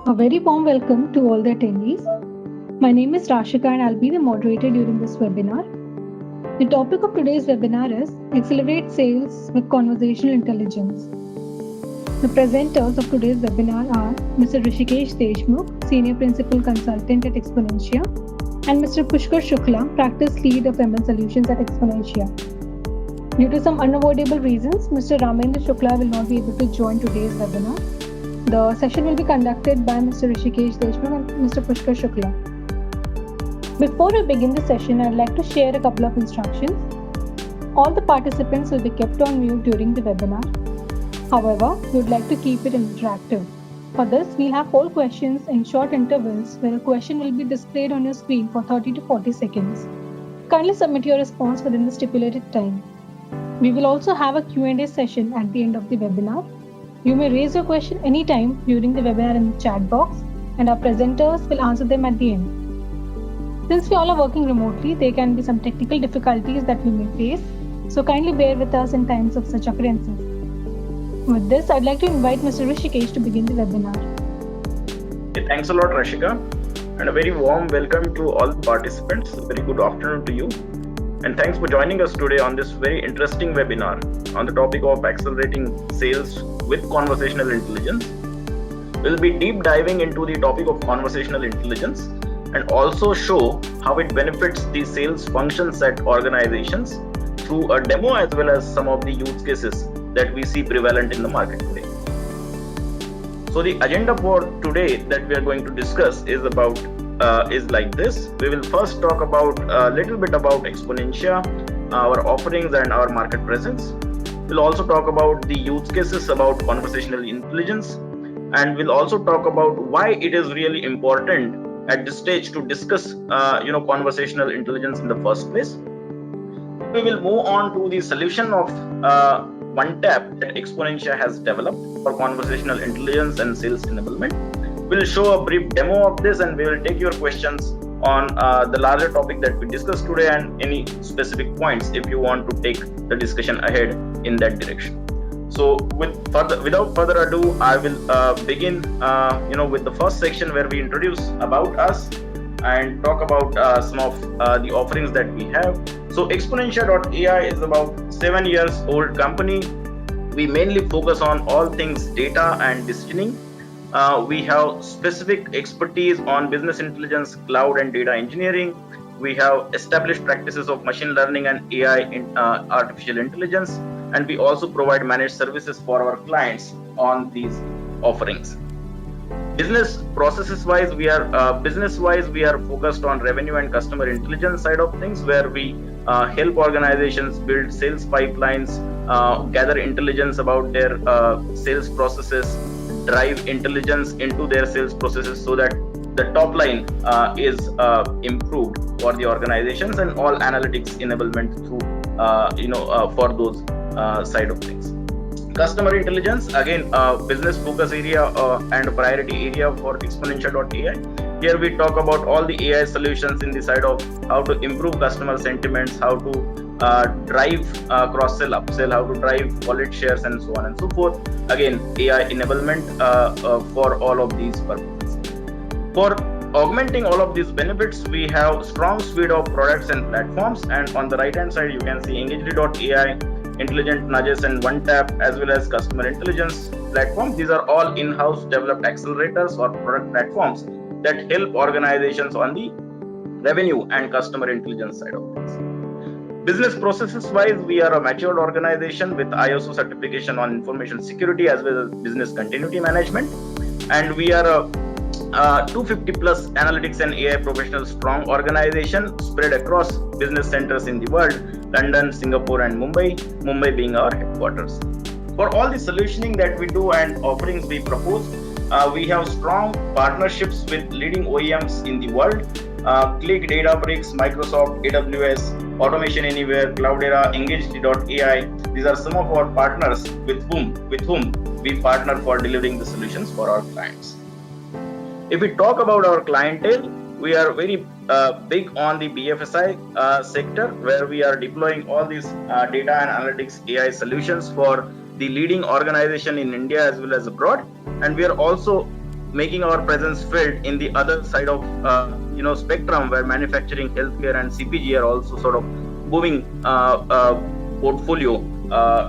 A very warm welcome to all the attendees. My name is Rashika and I'll be the moderator during this webinar. The topic of today's webinar is Accelerate Sales with Conversational Intelligence. The presenters of today's webinar are Mr. Rishikesh Deshmukh, Senior Principal Consultant at Exponentia, and Mr. Pushkar Shukla, Practice Lead of ML Solutions at Exponentia. Due to some unavoidable reasons, Mr. Ramendra Shukla will not be able to join today's webinar. The session will be conducted by Mr. Rishikesh Deshmukh and Mr. Pushkar Shukla. Before we begin the session, I'd like to share a couple of instructions. All the participants will be kept on mute during the webinar. However, we would like to keep it interactive. For this, we'll have 4 questions in short intervals where a question will be displayed on your screen for 30 to 40 seconds. Kindly submit your response within the stipulated time. We will also have a Q&A session at the end of the webinar. You may raise your question anytime during the webinar in the chat box, and our presenters will answer them at the end. Since we all are working remotely, there can be some technical difficulties that we may face, so kindly bear with us in times of such occurrences. With this, I'd like to invite Mr. Rishikesh to begin the webinar. Thanks a lot, Rashika, and a very warm welcome to all the participants. A very good afternoon to you. And thanks for joining us today on this very interesting webinar on the topic of accelerating sales with conversational intelligence. We'll be deep diving into the topic of conversational intelligence and also show how it benefits the sales functions at organizations through a demo as well as some of the use cases that we see prevalent in the market today. So the agenda for today that we are going to discuss is like this. We will first talk about a little bit about Exponentia, our offerings and our market presence. We'll also talk about the use cases about conversational intelligence, and we'll also talk about why it is really important at this stage to discuss conversational intelligence in the first place. We will move on to the solution of OneTap that Exponentia has developed for conversational intelligence and sales enablement. We'll show a brief demo of this, and we will take your questions on the larger topic that we discussed today and any specific points if you want to take the discussion ahead in that direction. So without further ado, I will begin with the first section where we introduce about us and talk about some of the offerings that we have. So Exponentia.ai is about 7 years old company. We mainly focus on all things data and decisioning. We have specific expertise on business intelligence, cloud and data engineering. We have established practices of machine learning and AI in artificial intelligence, and we also provide managed services for our clients on these offerings. Business processes wise, we are focused on revenue and customer intelligence side of things, where we help organizations build sales pipelines, gather intelligence about their sales processes, drive intelligence into their sales processes so that the top line is improved for the organizations, and all analytics enablement through for those side of things. Customer intelligence, again, business focus area and priority area for Exponentia.ai. Here we talk about all the AI solutions in the side of how to improve customer sentiments, how to drive cross-sell, upsell, how to drive wallet shares, and so on and so forth. Again, AI enablement for all of these purposes. For augmenting all of these benefits, we have strong suite of products and platforms. And on the right-hand side, you can see Engagely.ai, Intelligent Nudges, and OneTap, as well as customer intelligence platform. These are all in-house developed accelerators or product platforms that help organizations on the revenue and customer intelligence side of things. Business processes wise, we are a matured organization with ISO certification on information security as well as business continuity management, and we are a 250 plus analytics and AI professionals strong organization spread across business centers in the world: London, Singapore, and Mumbai being our headquarters. For all the solutioning that we do and offerings we propose, we have strong partnerships with leading OEMs in the world: Qlik, Databricks, Microsoft, AWS, Automation Anywhere, Cloudera, Engagely.ai. These are some of our partners with whom we partner for delivering the solutions for our clients. If we talk about our clientele, we are very big on the BFSI sector, where we are deploying all these data and analytics AI solutions for the leading organization in India as well as abroad. And we are also making our presence felt in the other side of spectrum, where manufacturing, healthcare, and CPG are also sort of moving portfolio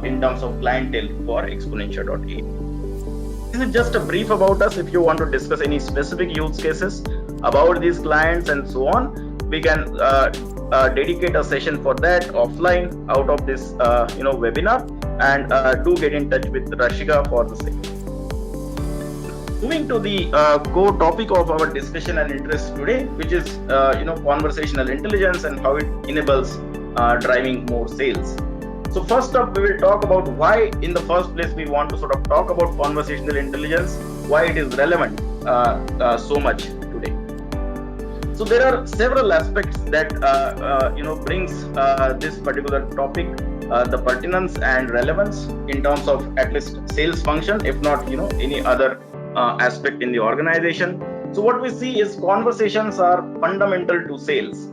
in terms of clientele for Xponentia.ai. This is just a brief about us. If you want to discuss any specific use cases about these clients and so on, we can dedicate a session for that offline out of this webinar, and do get in touch with Rashika for the same. Moving to the core topic of our discussion and interest today, which is conversational intelligence and how it enables driving more sales. So first up, we will talk about why in the first place we want to sort of talk about conversational intelligence, why it is relevant so much today. So there are several aspects that brings this particular topic the pertinence and relevance in terms of at least sales function, if not any other aspect in the organization. So what we see is conversations are fundamental to sales.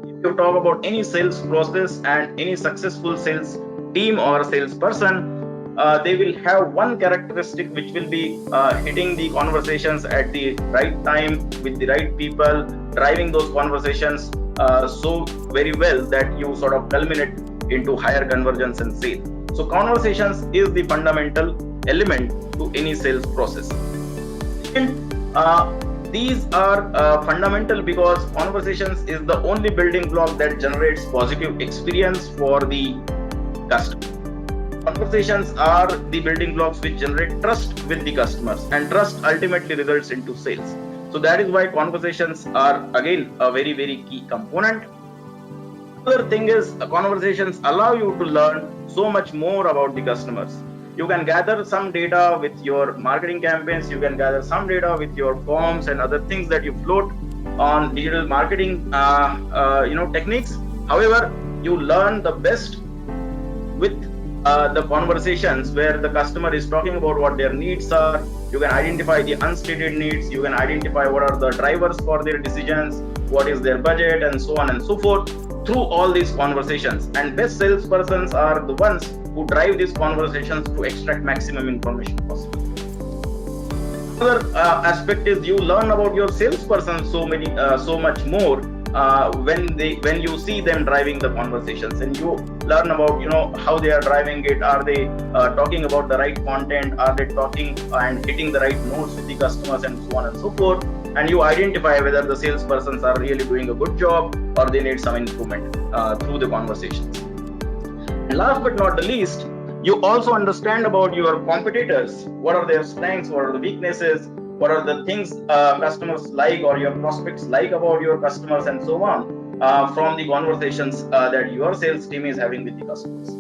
If you talk about any sales process and any successful sales team or salesperson, they will have one characteristic which will be hitting the conversations at the right time with the right people, driving those conversations so very well that you sort of culminate into higher conversions and sales. So conversations is the fundamental element to any sales process. And these are fundamental because conversations is the only building block that generates positive experience for the customer. Conversations are the building blocks which generate trust with the customers, and trust ultimately results into sales. So that is why conversations are again a very, very key component. Another thing is conversations allow you to learn so much more about the customers. You can gather some data with your marketing campaigns, you can gather some data with your forms and other things that you float on digital marketing techniques. However, you learn the best with the conversations where the customer is talking about what their needs are. You can identify the unstated needs, you can identify what are the drivers for their decisions, what is their budget, and so on and so forth through all these conversations. And best salespersons are the ones who drive these conversations to extract maximum information possible. Another aspect is you learn about your salesperson so much more when you see them driving the conversations, and you learn about how they are driving it. Are they talking about the right content? Are they talking and hitting the right notes with the customers, and so on and so forth? And you identify whether the salespersons are really doing a good job or they need some improvement through the conversations. And last but not the least, you also understand about your competitors. What are their strengths? What are the weaknesses? What are the things customers like or your prospects like about your customers, and so on, from the conversations that your sales team is having with the customers.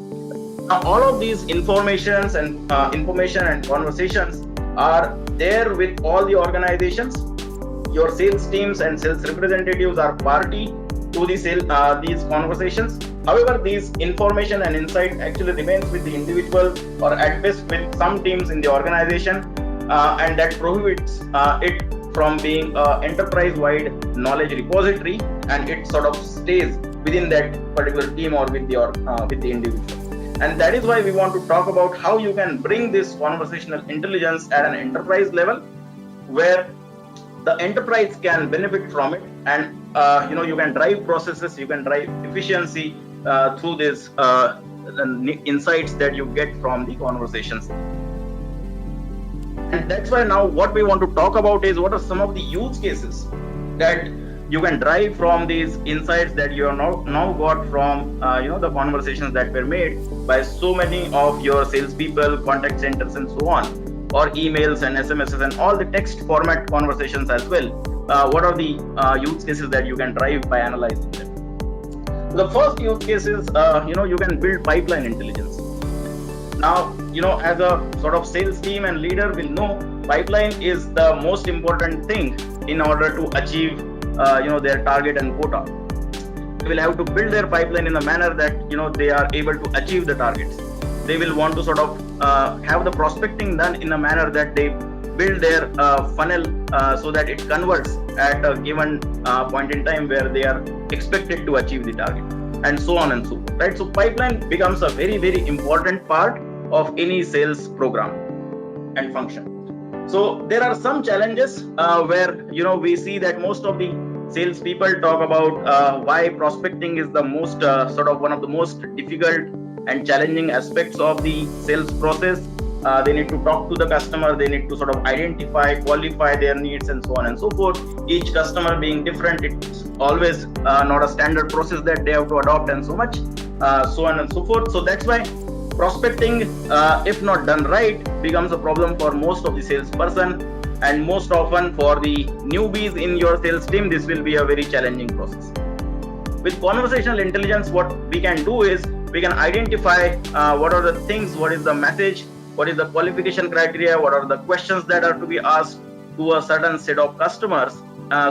Now, all of these information and conversations are there with all the organizations. Your sales teams and sales representatives are party to these conversations. However, these information and insight actually remains with the individual, or at best with some teams in the organization, and that prohibits it from being an enterprise-wide knowledge repository, and it sort of stays within that particular team or with the individual. And that is why we want to talk about how you can bring this conversational intelligence at an enterprise level, where the enterprise can benefit from it, and you can drive processes, you can drive efficiency through these insights that you get from the conversations. And that's why now what we want to talk about is what are some of the use cases that you can drive from these insights that you are now got from the conversations that were made by so many of your salespeople, contact centers, and so on, or emails and SMSs and all the text format conversations as well. What are the use cases that you can drive by analyzing them? The first use case is you can build pipeline intelligence. Now, as a sort of sales team and leader will know, pipeline is the most important thing in order to achieve their target and quota. They will have to build their pipeline in a manner that they are able to achieve the targets. They will want to sort of have the prospecting done in a manner that they build their funnel so that it converts at a given point in time where they are expected to achieve the target, and so on and so forth, right? So pipeline becomes a very, very important part of any sales program and function. So there are some challenges where we see that most of the sales people talk about why prospecting is the most sort of one of the most difficult and challenging aspects of the sales process. They need to talk to the customer, they need to sort of identify, qualify their needs, and so on and so forth. Each customer being different, it's always not a standard process that they have to adopt, and so much, so on and so forth. So that's why prospecting, if not done right, becomes a problem for most of the salesperson, and most often for the newbies in your sales team, this will be a very challenging process. With conversational intelligence, what we can do is we can identify what are the things, what is the message, what is the qualification criteria, what are the questions that are to be asked to a certain set of customers,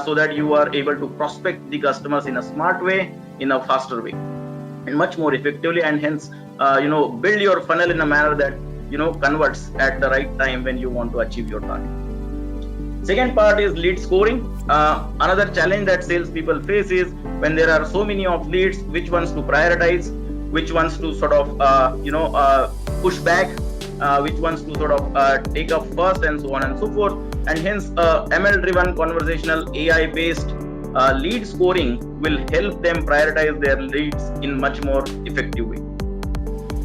so that you are able to prospect the customers in a smart way, in a faster way, and much more effectively, and hence build your funnel in a manner that converts at the right time when you want to achieve your target. Second part is lead scoring. Another challenge that salespeople face is when there are so many of leads, which ones to prioritize, which ones to sort of push back, which ones to sort of take up first, and so on and so forth. And hence ML-driven conversational AI-based lead scoring will help them prioritize their leads in much more effective way.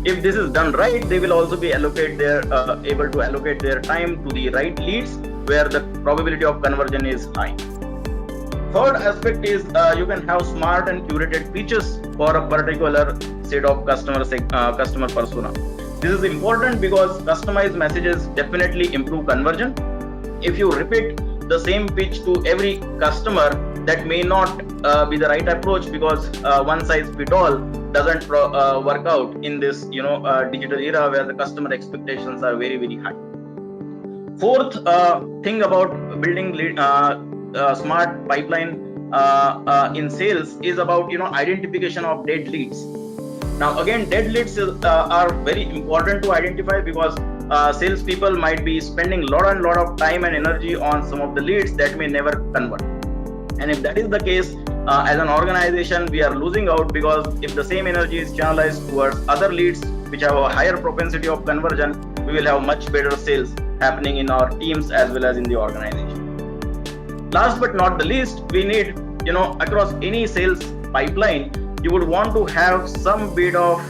If this is done right, they will also be able to allocate their time to the right leads where the probability of conversion is high. Third aspect is you can have smart and curated features for a particular set of customer persona. This is important because customized messages definitely improve conversion. If you repeat the same pitch to every customer, that may not be the right approach, because one size fits all doesn't work out in this digital era where the customer expectations are very, very high. Fourth thing about building smart pipeline in sales is about identification of dead leads. Now again, dead leads are very important to identify, because salespeople might be spending lot of time and energy on some of the leads that may never convert. And if that is the case, as an organization, we are losing out, because if the same energy is channelized towards other leads which have a higher propensity of conversion, we will have much better sales happening in our teams as well as in the organization. Last but not the least, we need, across any sales pipeline, you would want to have some bit of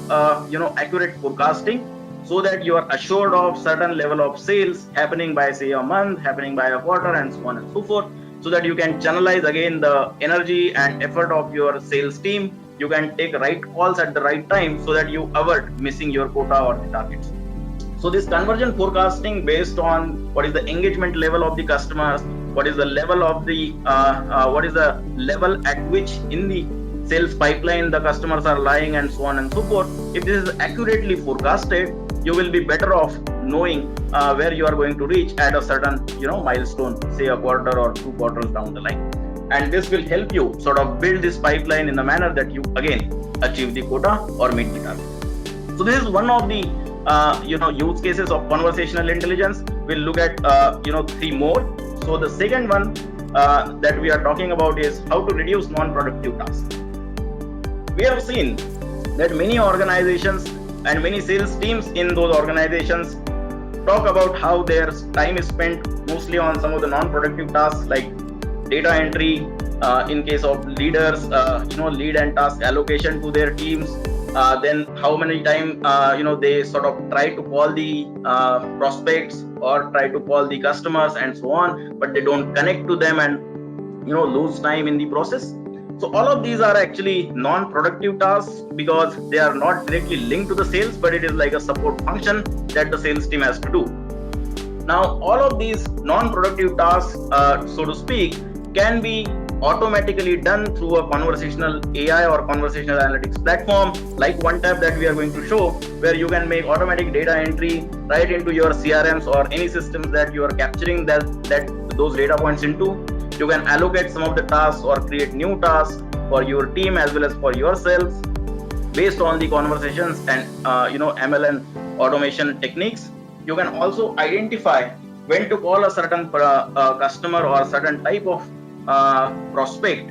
accurate forecasting, so that you are assured of certain level of sales happening by, say, a month, happening by a quarter, and so on and so forth, so that you can channelize again the energy and effort of your sales team. You can take right calls at the right time, so that you avoid missing your quota or the targets. So this conversion forecasting based on what is the engagement level of the customers, what is the level of the what is the level at which in the sales pipeline the customers are lying, and so on and so forth. If this is accurately forecasted, you will be better off knowing where you are going to reach at a certain milestone, say a quarter or 2 quarters down the line. And this will help you sort of build this pipeline in a manner that you again achieve the quota or meet the target. So this is one of the use cases of conversational intelligence. We'll look at 3 more. So the second one that we are talking about is how to reduce non-productive tasks. We have seen that many organizations and many sales teams in those organizations talk about how their time is spent mostly on some of the non-productive tasks like data entry, in case of leaders, lead and task allocation to their teams. Then how many time they sort of try to call the prospects or try to call the customers and so on, but they don't connect to them and lose time in the process. So all of these are actually non-productive tasks, because they are not directly linked to the sales, but it is like a support function that the sales team has to do. Now all of these non-productive tasks, so to speak, can be automatically done through a conversational AI or conversational analytics platform like OneTap that we are going to show, where you can make automatic data entry right into your CRMs or any systems that you are capturing those data points into. You can allocate some of the tasks or create new tasks for your team as well as for yourselves based on the conversations and ML and automation techniques. You can also identify when to call a certain customer or a certain type of prospect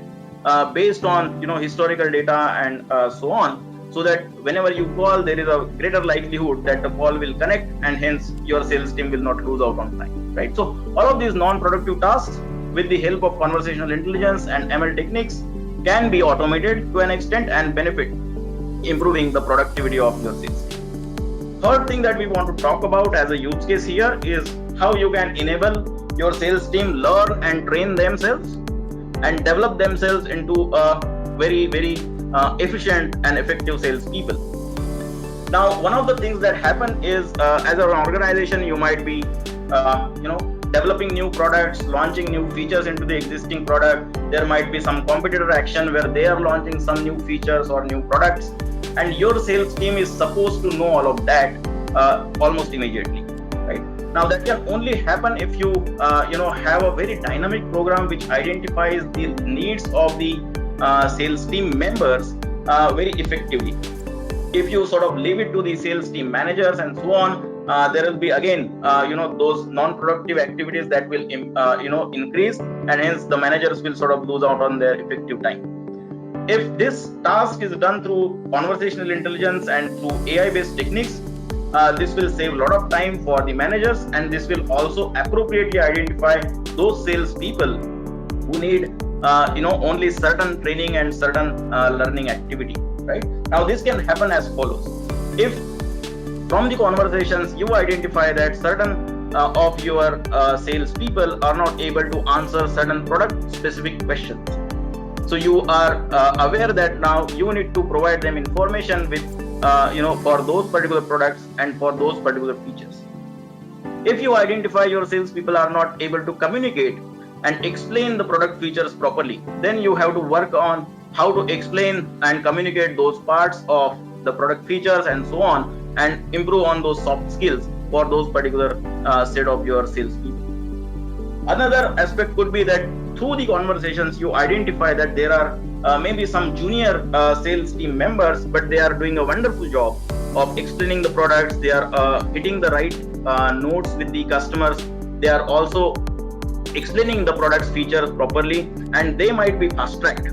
based on historical data and so on. so that whenever you call, there is a greater likelihood that the call will connect, and hence your sales team will not lose out on time, right? So all of these non-productive tasks, with the help of conversational intelligence and ML techniques, can be automated to an extent and benefit improving the productivity of your sales team. Third thing that we want to talk about as a use case here is how you can enable your sales team learn and train themselves and develop themselves into a very efficient and effective salespeople. Now, one of the things that happen is as an organization, you might be developing new products, launching new features into the existing product. There might be some competitor action where they are launching some new features or new products, and your sales team is supposed to know all of that almost immediately, right? Now, that can only happen if you have a very dynamic program which identifies the needs of the sales team members very effectively. If you sort of leave it to the sales team managers and so on, there will be again those non-productive activities that will increase, and hence the managers will sort of lose out on their effective time. If this task is done through conversational intelligence and through AI-based techniques, this will save a lot of time for the managers, and this will also appropriately identify those sales people who need only certain training and certain learning activity, right? Now, this can happen as follows. If from the conversations you identify that certain of your sales people are not able to answer certain product specific questions, so you are aware that now you need to provide them information with for those particular products and for those particular features. If you identify your sales people are not able to communicate and explain the product features properly, then you have to work on how to explain and communicate those parts of the product features and so on, and improve on those soft skills for those particular set of your sales people. Another aspect could be that through the conversations you identify that there are maybe some junior sales team members, but they are doing a wonderful job of explaining the products. They are hitting the right notes with the customers. They are also explaining the product's features properly, and they might be fast-tracked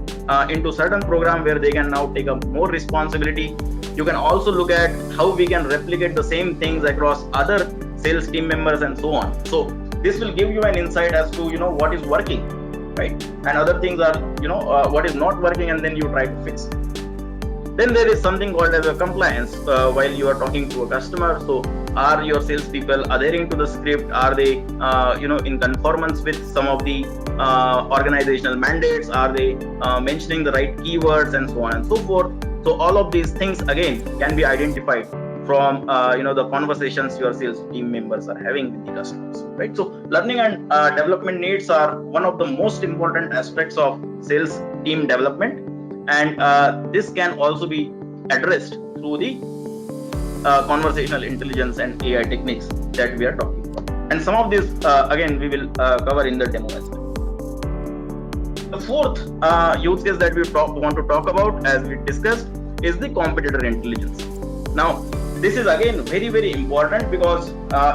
into certain program where they can now take up more responsibility. You can also look at how we can replicate the same things across other sales team members and so on. So this will give you an insight as to what is working, right? And other things are what is not working, and then you try to fix it. Then there is something called as a compliance while you are talking to a customer. So are your salespeople adhering to the script? Are they in conformance with some of the organizational mandates? Are they mentioning the right keywords and so on and so forth? So all of these things again can be identified from the conversations your sales team members are having with the customers, right? So learning and development needs are one of the most important aspects of sales team development, and this can also be addressed through the conversational intelligence and AI techniques that we are talking about. And some of these again we will cover in the demo as well. The fourth use case that we want to talk about, as we discussed, is the competitor intelligence. Now, this is again very important because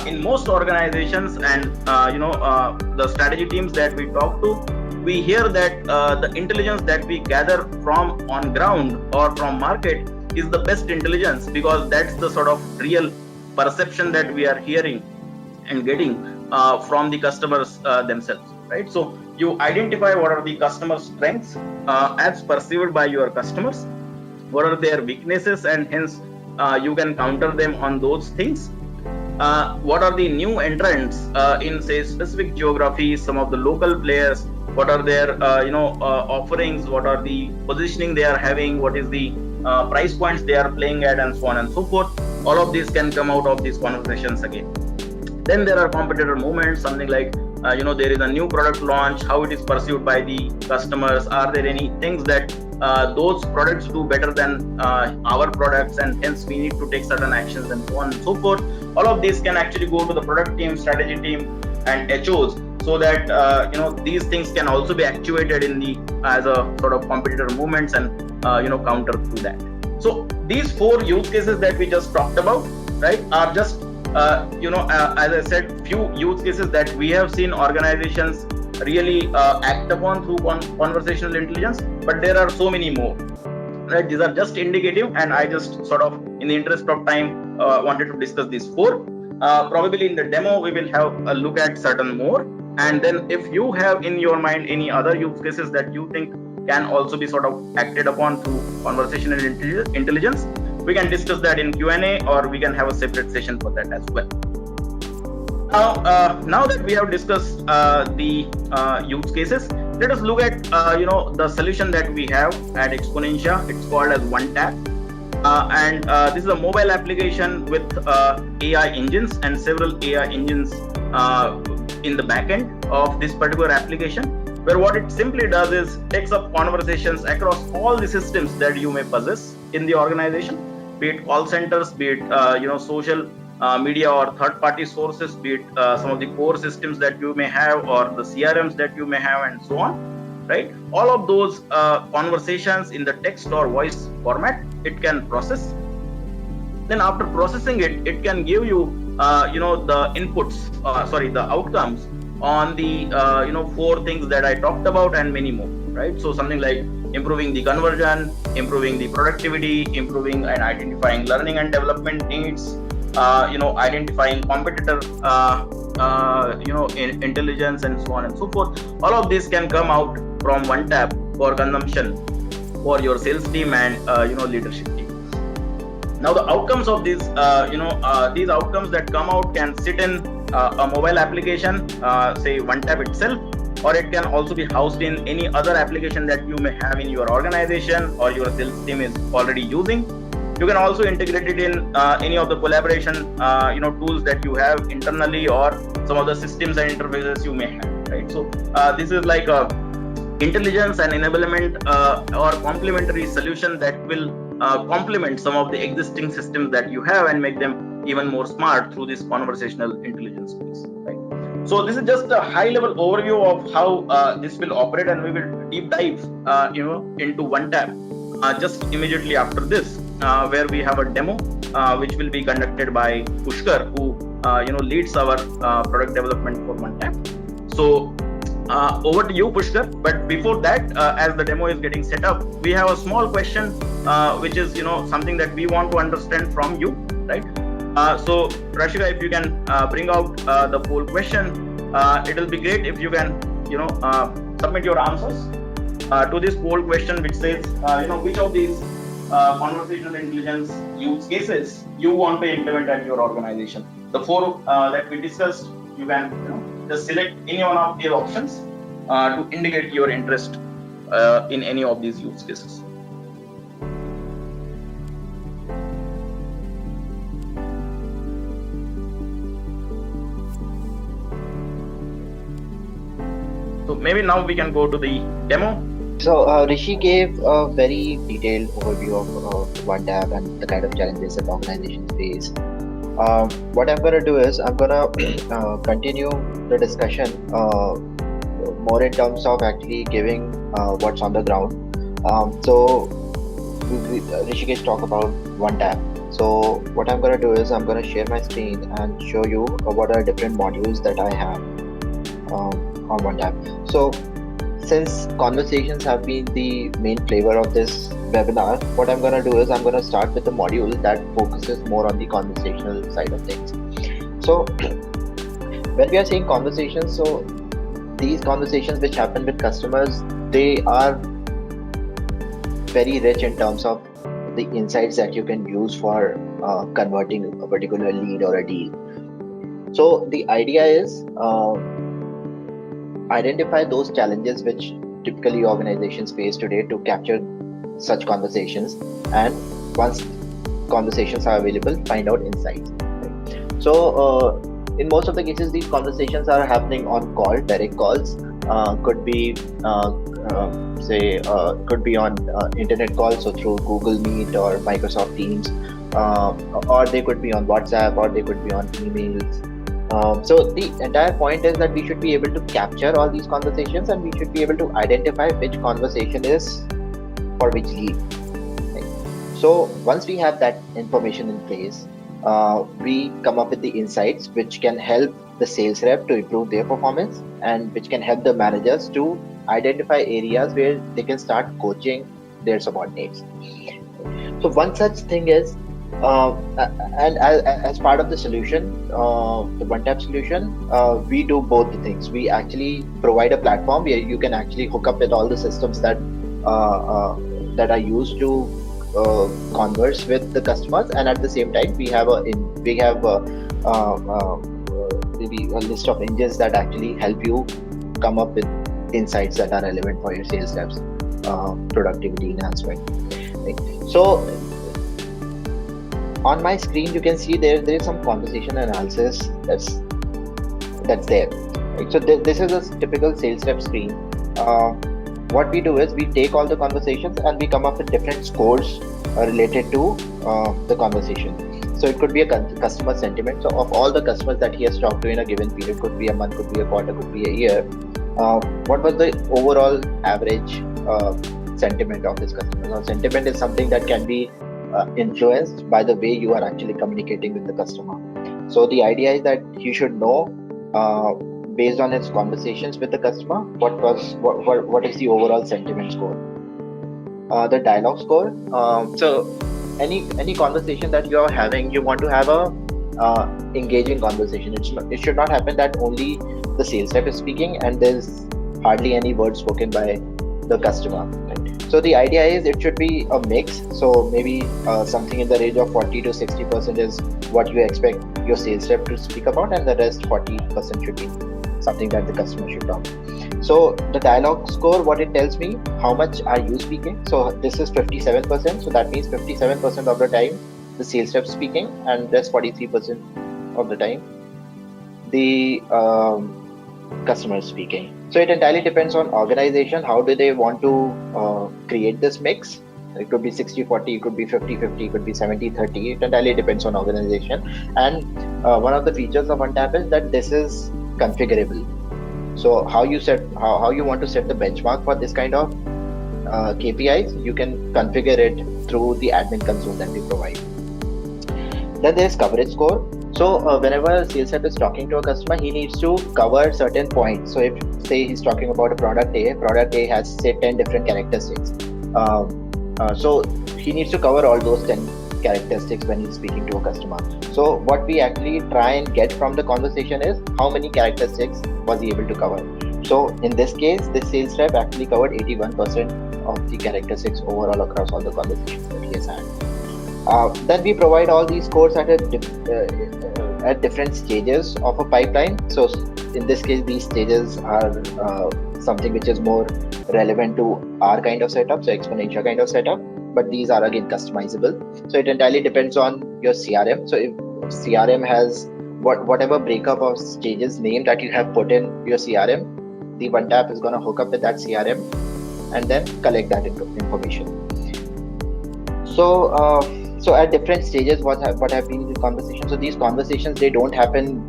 in most organizations and the strategy teams that we talk to, we hear that the intelligence that we gather from on ground or from market is the best intelligence, because that's the sort of real perception that we are hearing and getting from the customers themselves, right? So you identify what are the customer strengths as perceived by your customers, what are their weaknesses, and hence you can counter them on those things. What are the new entrants in say specific geographies, some of the local players, what are their offerings, what are the positioning they are having, what is the price points they are playing at, and so on and so forth. All of these can come out of these conversations again. Then there are competitor movements, something like there is a new product launch, how it is perceived by the customers. Are there any things that those products do better than our products, and hence we need to take certain actions, and so on and so forth. All of these can actually go to the product team, strategy team, and HOs, so that these things can also be actuated in the as a sort of competitor movements and counter to that. So these four use cases that we just talked about, right, are just as I said, few use cases that we have seen organizations really act upon through conversational intelligence, but there are so many more. right? These are just indicative, and I just sort of, in the interest of time, wanted to discuss these 4. Probably in the demo we will have a look at certain more, and then if you have in your mind any other use cases that you think can also be sort of acted upon through conversational intelligence, we can discuss that in Q&A, or we can have a separate session for that as well. Now that we have discussed the use cases, let us look at the solution that we have at Exponentia. It's called as OneTap, and this is a mobile application with AI engines and several AI engines in the backend of this particular application, where what it simply does is takes up conversations across all the systems that you may possess in the organization, be it call centers, be it social media or third-party sources, be it some of the core systems that you may have, or the CRMs that you may have, and so on, right? All of those conversations in the text or voice format, it can process. Then after processing it, it can give you, the inputs, the outcomes on the 4 things that I talked about, and many more, right? So something like improving the conversion, improving the productivity, improving and identifying learning and development needs, identifying competitor intelligence, and so on and so forth. All of this can come out from OneTap for consumption for your sales team and leadership team. Now the outcomes of these these outcomes that come out can sit in a mobile application, say OneTap itself, or it can also be housed in any other application that you may have in your organization or your sales team is already using. You can also integrate it in any of the collaboration tools that you have internally, or some of the systems and interfaces you may have, right? So this is like a intelligence and enablement or complementary solution that will complement some of the existing systems that you have and make them even more smart through this conversational intelligence piece, right? So this is just a high level overview of how this will operate, and we will deep dive into OneTap just immediately after this, where we have a demo which will be conducted by Pushkar, who leads our product development for OneTap. So over to you, Pushkar. But before that, as the demo is getting set up, we have a small question which is something that we want to understand from you, right? So Rashika, if you can bring out the poll question, it will be great if you can submit your answers to this poll question, which says which of these conversational intelligence use cases you want to implement at your organization. The 4 that we discussed, you can just select any one of the options to indicate your interest in any of these use cases. So maybe now we can go to the demo. So Rishi gave a very detailed overview of OneTap and the kind of challenges that organizations face. What I'm going to do is I'm going to continue the discussion more in terms of actually giving what's on the ground. So Rishikesh talked about OneTap. So what I'm going to do is I'm going to share my screen and show you what are different modules that I have on OneTap. So since conversations have been the main flavor of this webinar, what I'm going to do is I'm going to start with the module that focuses more on the conversational side of things. So when we are saying conversations, so these conversations which happen with customers, they are very rich in terms of the insights that you can use for converting a particular lead or a deal. So the idea is identify those challenges which typically organizations face today to capture such conversations, and once conversations are available, find out insights. So in most of the cases, these conversations are happening on call, direct calls, could be could be on internet calls, so through Google Meet or Microsoft Teams, or they could be on WhatsApp, or they could be on emails. So the entire point is that we should be able to capture all these conversations, and we should be able to identify which conversation is for which lead. Right? So once we have that information in place, we come up with the insights which can help the sales rep to improve their performance, and which can help the managers to identify areas where they can start coaching their subordinates. So one such thing is, and as part of the solution, the OneTap solution, we do both the things. We actually provide a platform where you can actually hook up with all the systems that are used to converse with the customers, and at the same time we have maybe a list of engines that actually help you come up with insights that are relevant for your sales reps productivity enhancement. Right? So on my screen you can see there is some conversation analysis that's there. Right? So this is a typical sales rep screen. What we do is we take all the conversations and we come up with different scores related to the conversation. So it could be a customer sentiment. So of all the customers that he has talked to in a given period, could be a month, could be a quarter, could be a year, what was the overall average sentiment of this customer? Now, sentiment is something that can be influenced by the way you are actually communicating with the customer. So the idea is that you should know based on its conversations with the customer what is the overall sentiment score. The dialogue score. So any conversation that you are having, you want to have a engaging conversation. It should not happen that only the sales rep is speaking and there's hardly any words spoken by the customer. Right? So the idea is it should be a mix. So maybe something in the range of 40 to 60% is what you expect your sales rep to speak about, and the rest 40% should be something that the customer should talk. So the dialogue score, what it tells me, how much are you speaking? So this is 57%. So that means 57% of the time the sales rep speaking, and that's 43% of the time the customer is speaking. So it entirely depends on organization. How do they want to create this mix? It could be 60-40, it could be 50-50, it could be 70-30. It entirely depends on organization. And one of the features of OneTap is that this is configurable. So how you want to set the benchmark for this kind of KPIs, you can configure it through the admin console that we provide. Then there's coverage score. So whenever sales rep is talking to a customer, he needs to cover certain points. So if say he's talking about a product A has say 10 different characteristics. So he needs to cover all those 10 characteristics when he's speaking to a customer. So what we actually try and get from the conversation is how many characteristics was he able to cover. So in this case, the sales rep actually covered 81% of the characteristics overall across all the conversations that he has had. Then we provide all these scores at different stages of a pipeline. So in this case, these stages are something which is more relevant to our kind of setup, so exponential kind of setup, but these are again customizable. So it entirely depends on your CRM. So if CRM has whatever breakup of stages name that you have put in your CRM, the OneTap is going to hook up with that CRM and then collect that information. So at different stages, what have been the conversations? So these conversations, they don't happen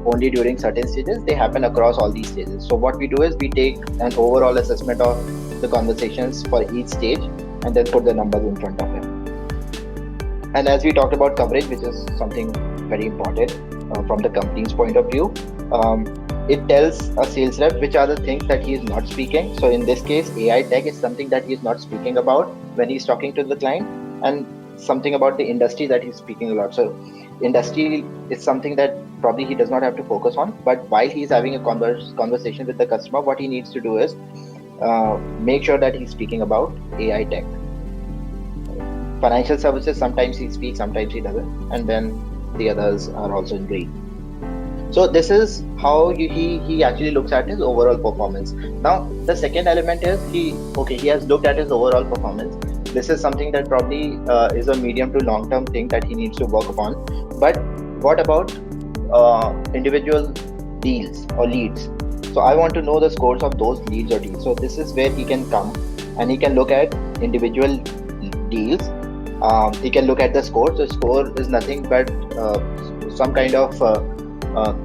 only during certain stages, they happen across all these stages. So what we do is we take an overall assessment of the conversations for each stage and then put the numbers in front of him. And as we talked about coverage, which is something very important from the company's point of view, it tells a sales rep which are the things that he is not speaking. So in this case, AI tech is something that he is not speaking about when he's talking to the client, and something about the industry that he's speaking a lot. So industry is something that probably he does not have to focus on, but while he's having a conversation with the customer, what he needs to do is make sure that he's speaking about AI tech. Financial services, sometimes he speaks, sometimes he doesn't, and then the others are also in green. So this is how he actually looks at his overall performance. Now the second element is he has looked at his overall performance. This is something that probably is a medium to long term thing that he needs to work upon. But what about individual deals or leads? So I want to know the scores of those leads or deals. So this is where he can come and he can look at individual deals. He can look at the score. So score is nothing but some kind of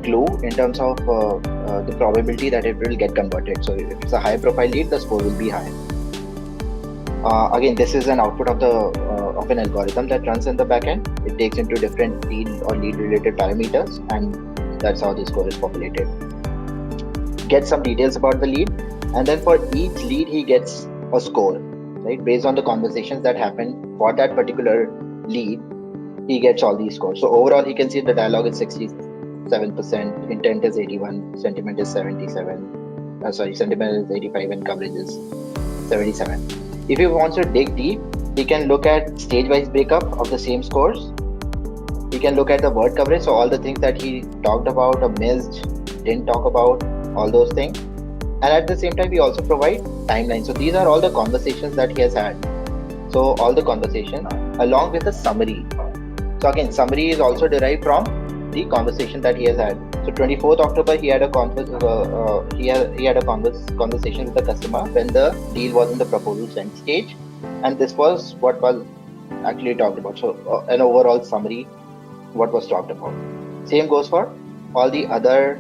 clue in terms of the probability that it will get converted. So if it's a high profile lead, the score will be high. Again, this is an output of an algorithm that runs in the backend. It takes into different deal or lead related parameters, and that's how the score is populated. Get some details about the lead, and then for each lead he gets a score. right? Based on the conversations that happened for that particular lead, he gets all these scores. So overall, he can see the dialogue is 67%, intent is 81, sentiment is 77. Sentiment is 85 and coverage is 77. If he wants to dig deep, he can look at stage-wise breakup of the same scores. He can look at the word coverage, so all the things that he talked about or missed, didn't talk about, all those things. And at the same time, we also provide timelines. So these are all the conversations that he has had. So all the conversation along with a summary. So again, summary is also derived from the conversation that he has had. So 24th October, he had a conversation with the customer when the deal was in the proposal send stage, and this was what was actually talked about. So an overall summary, what was talked about. Same goes for all the other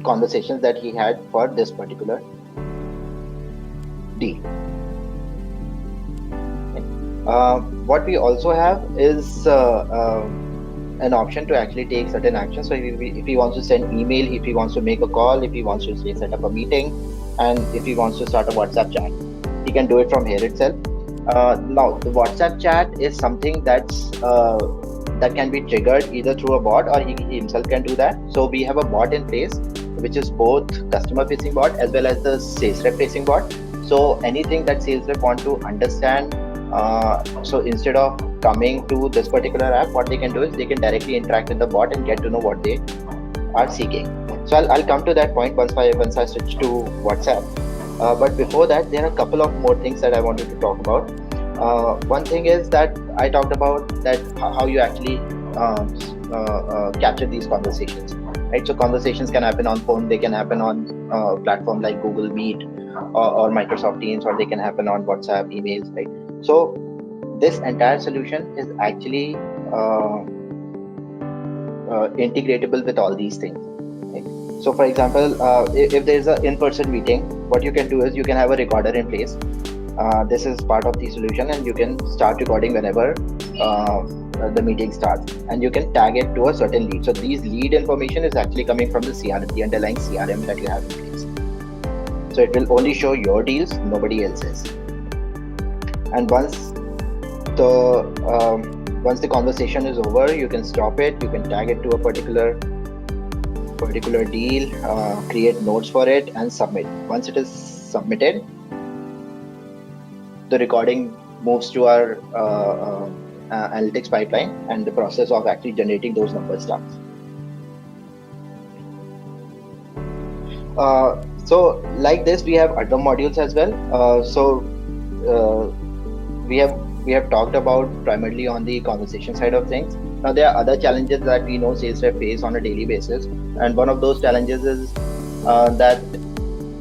conversations that he had for this particular deal. What we also have is an option to actually take certain actions. So if he wants to send email, if he wants to make a call, if he wants to say set up a meeting, and if he wants to start a WhatsApp chat, he can do it from here itself. Now the WhatsApp chat is something that's that can be triggered either through a bot or he himself can do that. So we have a bot in place, which is both customer facing bot as well as the sales rep facing bot. So anything that sales rep want to understand, so instead of coming to this particular app, what they can do is they can directly interact with the bot and get to know what they are seeking. So I'll come to that point once I switch to WhatsApp. But before that, there are a couple of more things that I wanted to talk about. One thing is that I talked about that how you actually capture these conversations, right? So conversations can happen on phone, they can happen on platform like Google Meet or Microsoft Teams, or they can happen on WhatsApp, emails, right? So this entire solution is actually integratable with all these things. Right? So for example, if there's an in-person meeting, what you can do is you can have a recorder in place. This is part of the solution, and you can start recording whenever the meeting starts, and you can tag it to a certain lead. So these lead information is actually coming from the CRM, the underlying CRM that you have in place. So it will only show your deals, nobody else's. And once the conversation is over, you can stop it, you can tag it to a particular deal, create notes for it and submit. Once it is submitted, the recording moves to our analytics pipeline, and the process of actually generating those numbers starts. So like this, we have other modules as well. We have talked about primarily on the conversation side of things. Now there are other challenges that we know sales rep face on a daily basis, and one of those challenges is that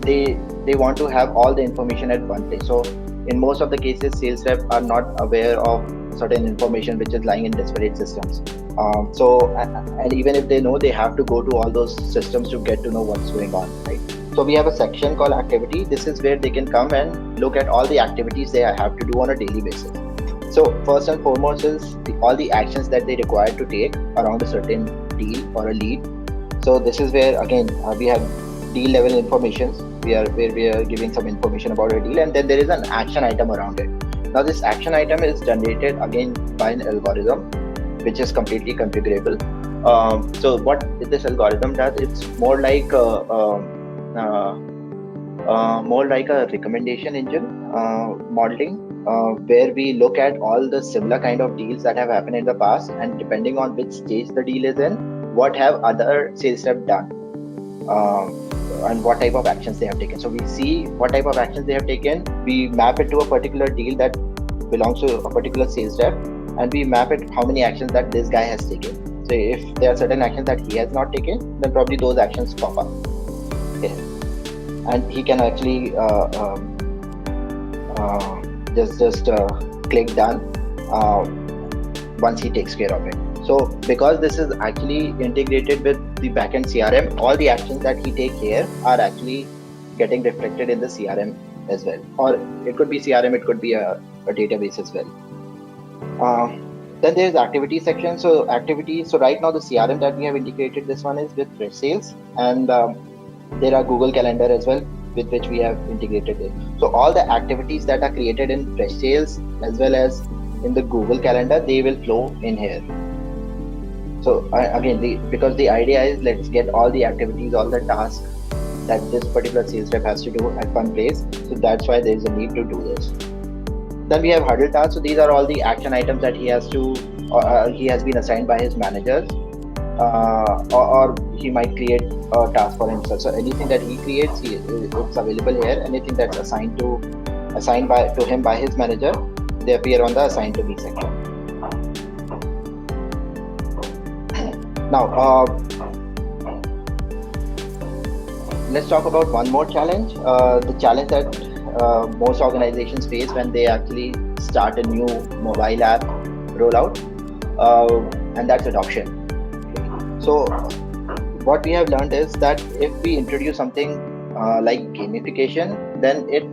they want to have all the information at one place. So in most of the cases, sales rep are not aware of certain information which is lying in disparate systems. And even if they know, they have to go to all those systems to get to know what's going on, right? So we have a section called activity. This is where they can come and look at all the activities they have to do on a daily basis. So first and foremost is all the actions that they require to take around a certain deal or a lead. So this is where again we have deal level information. We are giving some information about a deal, and then there is an action item around it. Now this action item is generated again by an algorithm, which is completely configurable. So what this algorithm does, it's more like a recommendation engine modeling, where we look at all the similar kind of deals that have happened in the past, and depending on which stage the deal is in, what have other sales reps done, and what type of actions they have taken. So we see what type of actions they have taken, we map it to a particular deal that belongs to a particular sales rep, and we map it how many actions that this guy has taken. So if there are certain actions that he has not taken, then probably those actions pop up. Okay. And he can actually just click done once he takes care of it. So because this is actually integrated with the backend CRM, all the actions that he take here are actually getting reflected in the CRM as well. Or it could be CRM, it could be a database as well. Then there's activity section. So activity. So right now the CRM that we have integrated, this one is with Freshsales, and there are Google Calendar as well. with which we have integrated it. So all the activities that are created in Freshsales as well as in the Google Calendar, they will flow in here. So again, because the idea is, let's get all the activities, all the tasks that this particular sales rep has to do at one place. So that's why there is a need to do this. Then we have huddle tasks. So these are all the action items that he has to, he has been assigned by his managers, or he might create a task for himself. So anything that he creates, it's available here. Anything that's assigned to him by his manager, they appear on the assigned to me section. Now, let's talk about one more challenge. The challenge that most organizations face when they actually start a new mobile app rollout, and that's adoption. So what we have learned is that if we introduce something like gamification, then it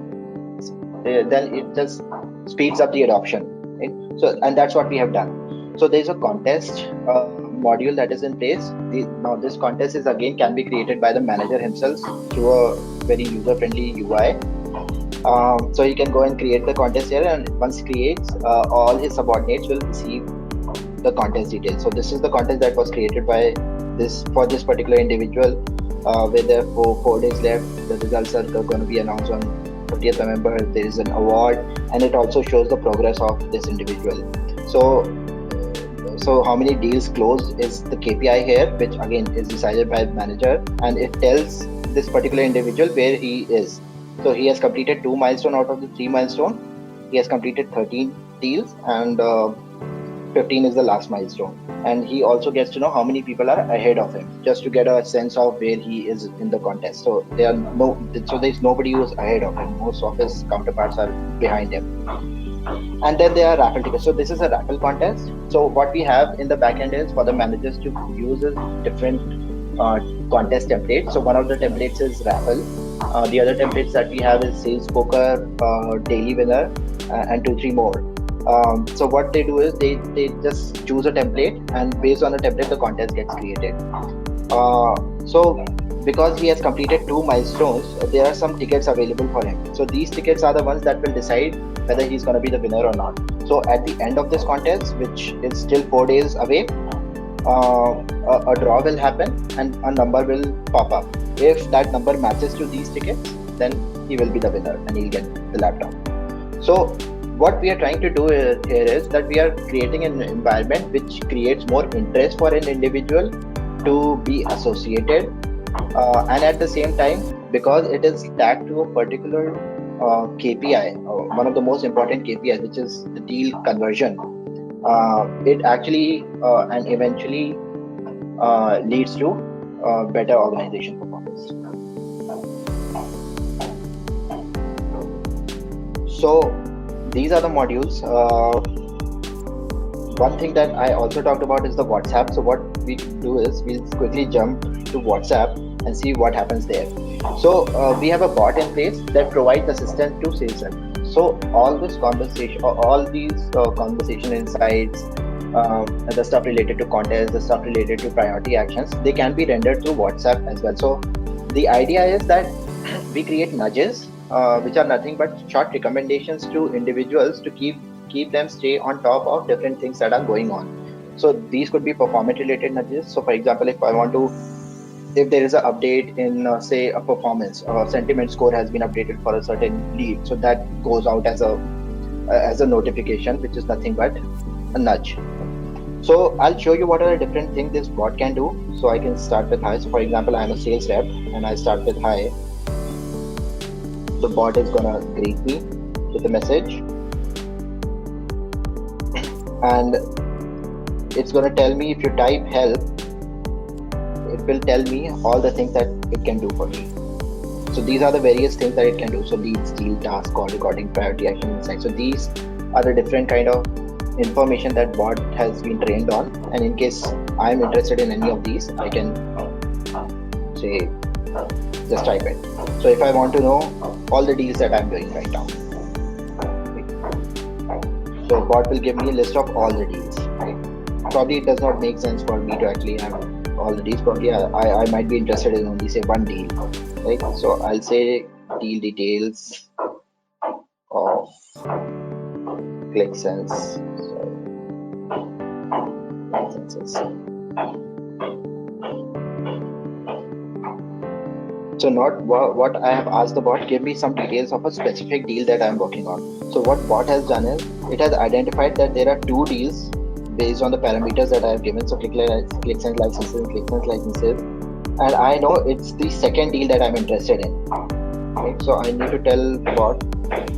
just speeds up the adoption. Right? So, and that's what we have done. So there's a contest module that is in place. Now this contest is again can be created by the manager himself through a very user-friendly UI. So he can go and create the contest here, and once he creates, all his subordinates will receive the contest details. So this is the contest that was created by this particular individual, where there are 4 days left. The results are going to be announced on 30th November. There is an award, and it also shows the progress of this individual. So how many deals closed is the KPI here, which again is decided by the manager, and it tells this particular individual where he is. So he has completed 2 milestones out of the 3 milestones. He has completed 13 deals, and 15 is the last milestone. And he also gets to know how many people are ahead of him, just to get a sense of where he is in the contest. So there's nobody who's ahead of him. Most of his counterparts are behind him. And then there are raffle tickets. So this is a raffle contest. So what we have in the backend is for the managers to use a different contest templates. So one of the templates is raffle. The other templates that we have is sales poker, daily winner, and 2-3 more. So what they do is they just choose a template, and based on the template the contest gets created. So because he has completed 2 milestones, there are some tickets available for him. So these tickets are the ones that will decide whether he's going to be the winner or not. So at the end of this contest, which is still 4 days away, a draw will happen and a number will pop up. If that number matches to these tickets, then he will be the winner and he'll get the laptop. So what we are trying to do here is that we are creating an environment which creates more interest for an individual to be associated, and at the same time, because it is tagged to a particular KPI, one of the most important KPIs, which is the deal conversion, it actually and eventually leads to better organization performance. So these are the modules. One thing that I also talked about is the WhatsApp. So what we do is we'll quickly jump to WhatsApp and see what happens there. So we have a bot in place that provides assistance to sales rep. So all this conversation, all these conversation insights, the stuff related to contests, the stuff related to priority actions, they can be rendered through WhatsApp as well. So the idea is that we create nudges, which are nothing but short recommendations to individuals to keep them stay on top of different things that are going on. So these could be performance related nudges. So for example, if there is an update in say a performance or sentiment score has been updated for a certain lead, so that goes out as a notification, which is nothing but a nudge. So I'll show you what are the different things this bot can do. So I can start with hi. So for example, I'm a sales rep and I start with hi. The bot is gonna greet me with a message, and it's gonna tell me, if you type help, it will tell me all the things that it can do for me. So these are the various things that it can do. So leads, deal, task, call recording, priority action, insight. So these are the different kind of information that bot has been trained on. And in case I'm interested in any of these, I can say just type it. So if I want to know all the deals that I'm doing right now, so bot will give me a list of all the deals. Right? Probably it does not make sense for me to actually have all the deals. Probably I might be interested in only say one deal, right? So I'll say deal details of ClickSense. So not what I have asked the bot, give me some details of a specific deal that I'm working on. So what bot has done is, it has identified that there are two deals based on the parameters that I have given. So ClickSense licenses, and I know it's the second deal that I'm interested in. Okay, so I need to tell the bot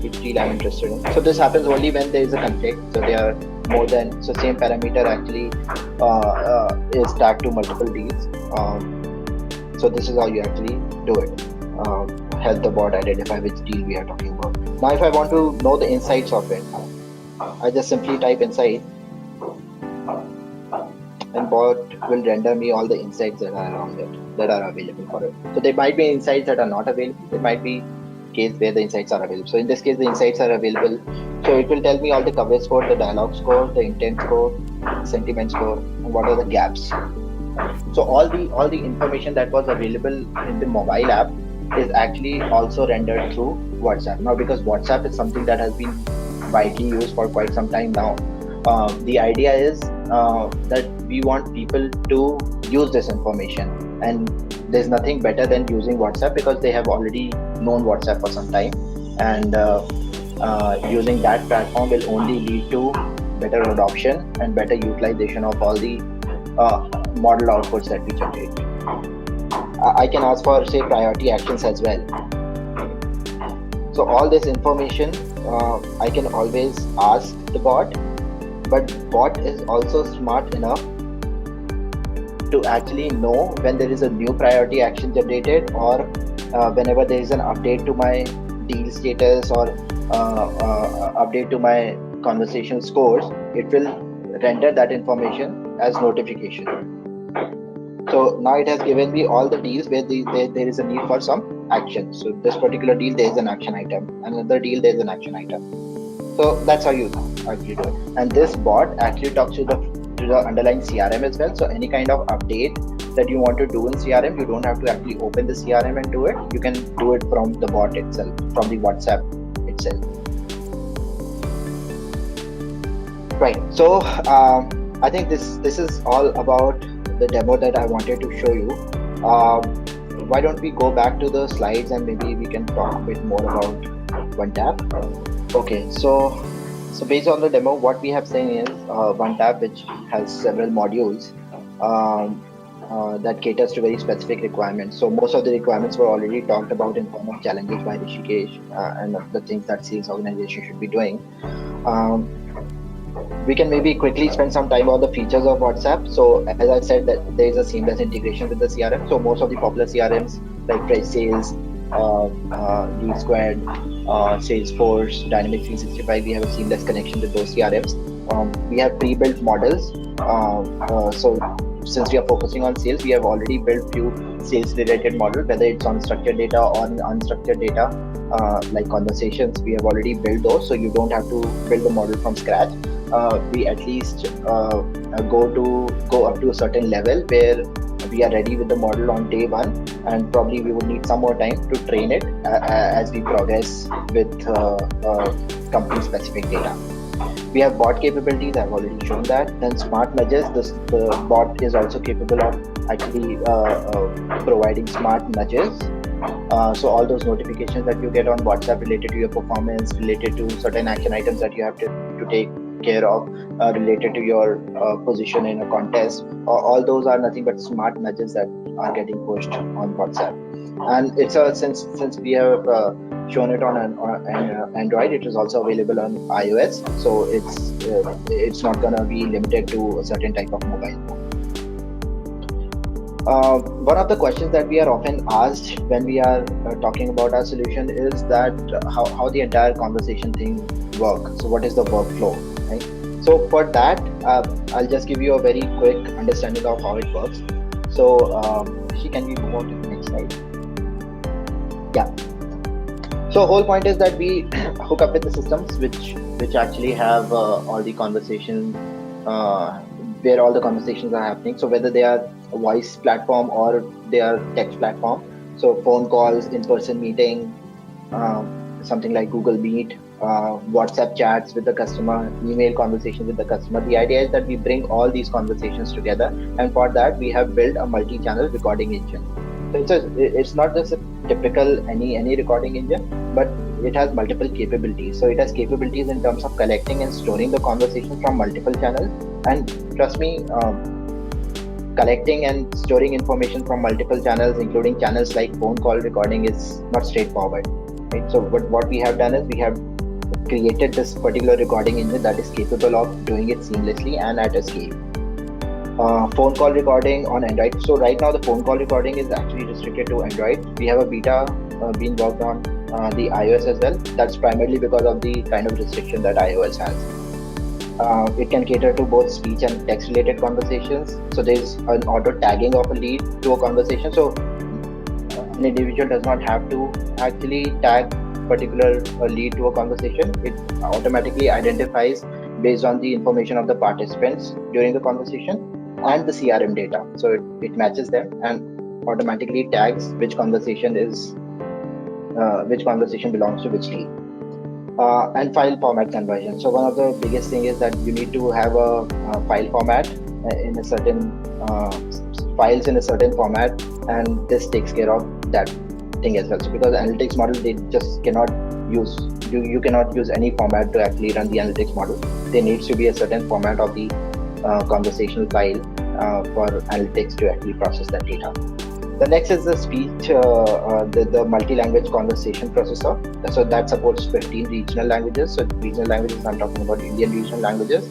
which deal I'm interested in. So this happens only when there is a conflict. So there are more than, so same parameter actually is tagged to multiple deals. So this is how you actually do it. Help the bot identify which deal we are talking about. Now if I want to know the insights of it, I just simply type insight, and bot will render me all the insights that are around it, that are available for it. So there might be insights that are not available. There might be case where the insights are available. So in this case, the insights are available. So it will tell me all the coverage score, the dialogue score, the intent score, sentiment score, and what are the gaps. So all the information that was available in the mobile app is actually also rendered through WhatsApp. Now, because WhatsApp is something that has been widely used for quite some time now, the idea is that we want people to use this information, and there's nothing better than using WhatsApp because they have already known WhatsApp for some time, and using that platform will only lead to better adoption and better utilization of all the model outputs that we generate. I can ask for, say, priority actions as well. So all this information I can always ask the bot, but bot is also smart enough to actually know when there is a new priority action generated, or whenever there is an update to my deal status or update to my conversation scores, it will render that information as notification. So now it has given me all the deals where there is a need for some action. So this particular deal, there is an action item. Another deal, there is an action item. So that's how you actually do it. And this bot actually talks to the underlying CRM as well. So any kind of update that you want to do in CRM, you don't have to actually open the CRM and do it. You can do it from the bot itself, from the WhatsApp itself. Right. So I think this is all about the demo that I wanted to show you. Why don't we go back to the slides and maybe we can talk a bit more about OneTap. Okay, so based on the demo, what we have seen is OneTap, which has several modules that caters to very specific requirements. So most of the requirements were already talked about in form of challenges by Rishikesh and the things that sales organization should be doing. We can maybe quickly spend some time on the features of WhatsApp. So as I said, that there is a seamless integration with the CRM. So most of the popular CRMs like Freshsales, Lead Squared, Salesforce, Dynamics 365, we have a seamless connection with those CRMs. We have pre-built models. So since we are focusing on sales, we have already built few sales-related models, whether it's on structured data or unstructured data, like conversations. We have already built those, so you don't have to build the model from scratch. We at least go up to a certain level where we are ready with the model on day one, and probably we would need some more time to train it as we progress with company specific data. We have bot capabilities, I've already shown that. Then smart nudges, the bot is also capable of actually providing smart nudges. So all those notifications that you get on WhatsApp related to your performance, related to certain action items that you have to take care of, related to your position in a contest, all those are nothing but smart nudges that are getting pushed on WhatsApp. And it's since we have shown it on Android, it is also available on iOS, so it's not gonna be limited to a certain type of mobile phone. One of the questions that we are often asked when we are talking about our solution is that how the entire conversation thing works. So what is the workflow, right? So for that, I'll just give you a very quick understanding of how it works. So can we move on to the next slide? Yeah. So whole point is that we hook up with the systems which actually have all the conversations, where all the conversations are happening. So whether they are a voice platform or they are text platform. So phone calls, in-person meeting, something like Google Meet, WhatsApp chats with the customer, email conversations with the customer. The idea is that we bring all these conversations together, and for that we have built a multi-channel recording engine. So it's not just a typical any recording engine, but it has multiple capabilities. So it has capabilities in terms of collecting and storing the conversations from multiple channels. And trust me, collecting and storing information from multiple channels, including channels like phone call recording, is not straightforward. Right? So what we have done is we have created this particular recording engine that is capable of doing it seamlessly and at a scale. Phone call recording on Android. So right now the phone call recording is actually restricted to Android. We have a beta being worked on the iOS as well. That's primarily because of the kind of restriction that iOS has. It can cater to both speech and text related conversations. So there's an auto tagging of a lead to a conversation. So an individual does not have to actually tag particular lead to a conversation. It automatically identifies based on the information of the participants during the conversation and the CRM data. So it matches them and automatically tags which conversation belongs to which lead. And file format conversion. So one of the biggest thing is that you need to have a file format in a certain files in a certain format, and this takes care of that thing as well. So because the analytics model, they just cannot use you cannot use any format to actually run the analytics model. There needs to be a certain format of the conversational file for analytics to actually process that data. The next is the speech, the multi-language conversation processor. So that supports 15 regional languages. So regional languages, I'm talking about Indian regional languages.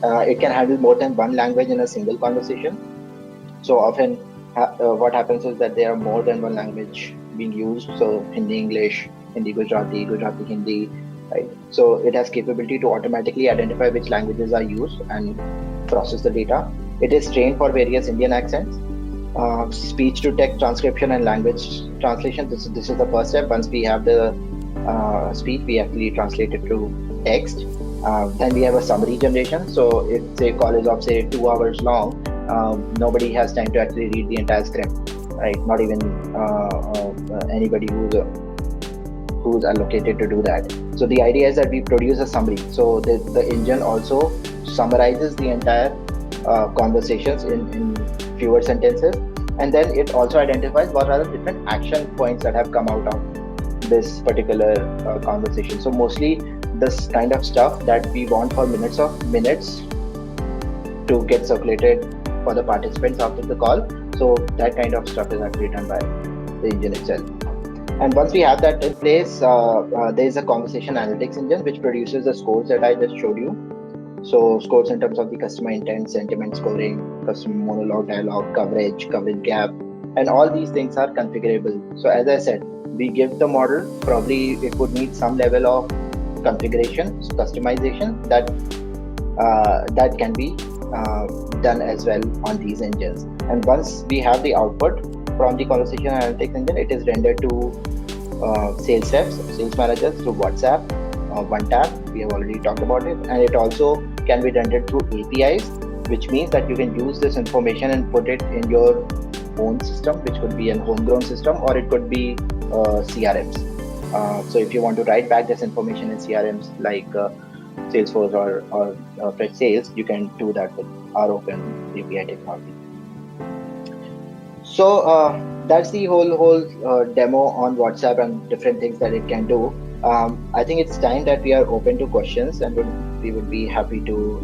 It can handle more than one language in a single conversation. So often what happens is that there are more than one language being used. So Hindi English, Hindi Gujarati, Gujarati Hindi, right? So it has capability to automatically identify which languages are used and process the data. It is trained for various Indian accents. Speech to text transcription and language translation. This is the first step. Once we have the speech, we actually translate it to text. Then we have a summary generation. So if say a call is of say 2 hours long, nobody has time to actually read the entire script, right? Not even anybody who's allocated to do that. So the idea is that we produce a summary. So the engine also summarizes the entire conversations in fewer sentences, and then it also identifies what are the different action points that have come out of this particular conversation. So mostly this kind of stuff that we want for minutes to get circulated for the participants after the call. So that kind of stuff is actually done by the engine itself. And once we have that in place, there is a conversation analytics engine which produces the scores that I just showed you. So scores in terms of the customer intent, sentiment scoring, customer monologue, dialogue, coverage gap, and all these things are configurable. So as I said, we give the model, probably it would need some level of configuration, customization that can be done as well on these engines. And once we have the output from the conversation analytics engine, it is rendered to sales reps, sales managers through WhatsApp, OneTap. We have already talked about it, and it also can be rendered through APIs, which means that you can use this information and put it in your own system, which could be an homegrown system, or it could be CRMs. So if you want to write back this information in CRMs like Salesforce or Fresh Sales, you can do that with our open API technology. So that's the whole demo on WhatsApp and different things that it can do. I think it's time that we are open to questions, and we would be happy to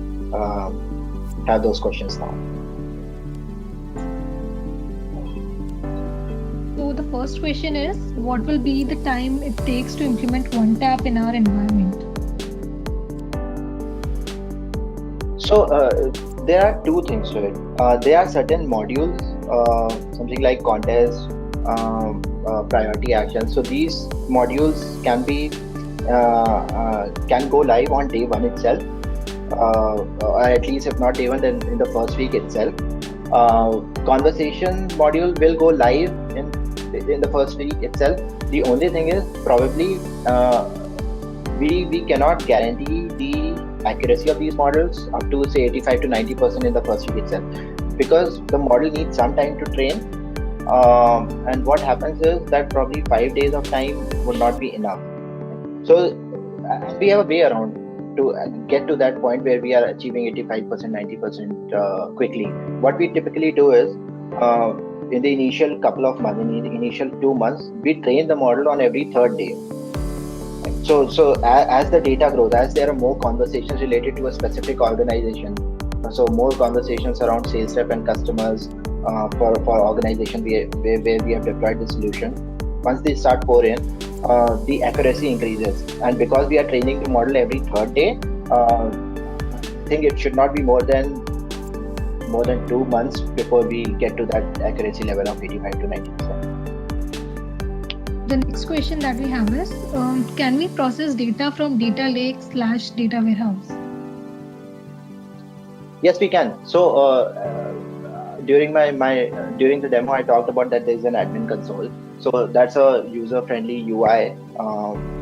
have those questions now. So the first question is, what will be the time it takes to implement OneTap in our environment? So there are two things to it. There are certain modules, something like contest, priority action. So these modules can go live on day one itself, or at least if not day one, then in the first week itself. Conversation module will go live in the first week itself. The only thing is probably we cannot guarantee the accuracy of these models up to say 85 to 90% in the first week itself, because the model needs some time to train. And what happens is that probably 5 days of time would not be enough. So we have a way around to get to that point where we are achieving 85%, 90% quickly. What we typically do is, in the initial couple of months, in the initial 2 months, we train the model on every third day. So as the data grows, as there are more conversations related to a specific organization, so more conversations around sales rep and customers for organization where we have deployed the solution. Once they start pour in, the accuracy increases, and because we are training the model every third day, I think it should not be more than 2 months before we get to that accuracy level of 85 to 90%. The next question that we have is, can we process data from data lake/data warehouse? Yes, we can. So during during the demo, I talked about that there is an admin console. So that's a user-friendly UI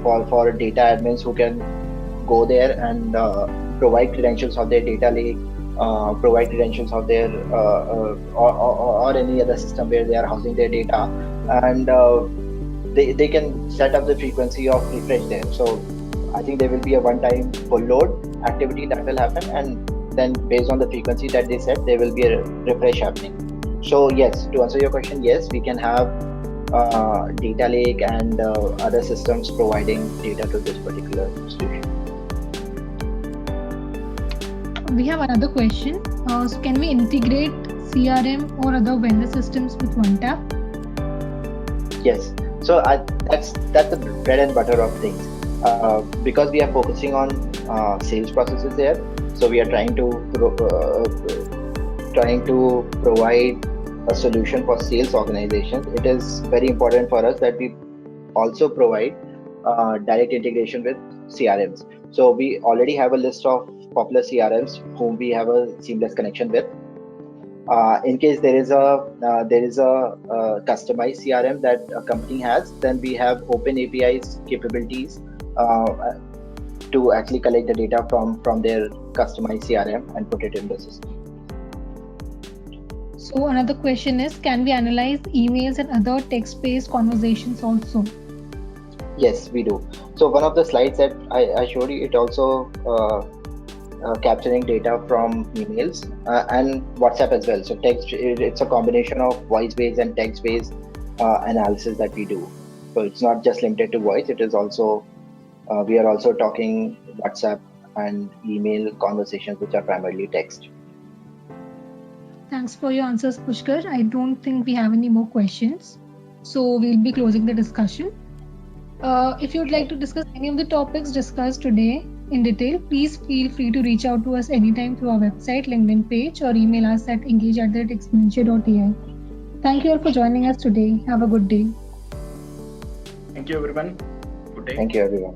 for data admins who can go there and provide credentials of their data lake, provide credentials of their or any other system where they are housing their data, and they can set up the frequency of refresh there. So I think there will be a one-time full load activity that will happen, and then based on the frequency that they set, there will be a refresh happening. So yes, to answer your question, yes, we can have data lake and other systems providing data to this particular solution. We have another question. So can we integrate CRM or other vendor systems with OneTap? Yes. So that's the bread and butter of things. Because we are focusing on sales processes there, so we are trying to provide a solution for sales organizations. It is very important for us that we also provide direct integration with CRMs. So we already have a list of popular CRMs whom we have a seamless connection with. In case there is a customized CRM that a company has, then we have open APIs capabilities to actually collect the data from their customized CRM and put it in the system. So another question is, can we analyze emails and other text-based conversations also? Yes, we do. So one of the slides that I showed you, it also capturing data from emails and WhatsApp as well. So text, it's a combination of voice-based and text-based analysis that we do. So it's not just limited to voice. It is also we are also talking WhatsApp and email conversations, which are primarily text. Thanks for your answers, Pushkar. I don't think we have any more questions, so we'll be closing the discussion. If you'd like to discuss any of the topics discussed today in detail, please feel free to reach out to us anytime through our website, LinkedIn page, or email us at engage@exponentia.ai. Thank you all for joining us today. Have a good day. Thank you, everyone. Good day. Thank you, everyone.